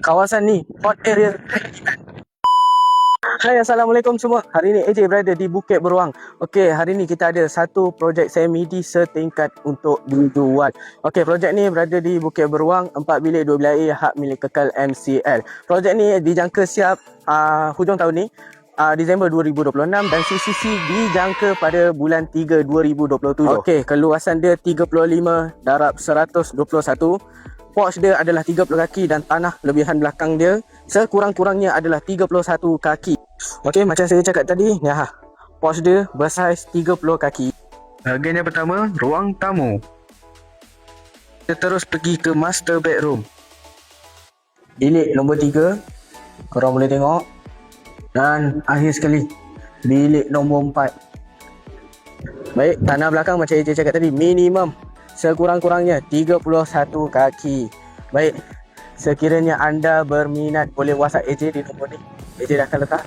kawasan ni, hot area. Hai, Assalamualaikum semua. Hari ni AJ berada di Bukit Beruang. Okey, hari ni kita ada satu projek semi-D setingkat untuk dijual. Okey, projek ni berada di Bukit Beruang, 4 bilik 2 bilik air, hak milik Kekal MCL. Projek ni dijangka siap hujung tahun ni, Disember 2026, dan CCC dijangka pada bulan 3 2027. Okey, keluasan dia 35 darab 121. Porch dia adalah 30 kaki dan tanah lebihan belakang dia sekurang-kurangnya adalah 31 kaki. Okey, macam saya cakap tadi, porch dia bersaiz 30 kaki. Bahagian yang pertama, ruang tamu. Kita terus pergi ke master bedroom. Bilik nombor 3, korang boleh tengok. Dan akhir sekali, bilik nombor 4. Baik, tanah belakang macam AJ cakap tadi, minimum sekurang-kurangnya 31 kaki. Baik, sekiranya anda berminat boleh WhatsApp AJ di nombor ni. AJ dah akan letak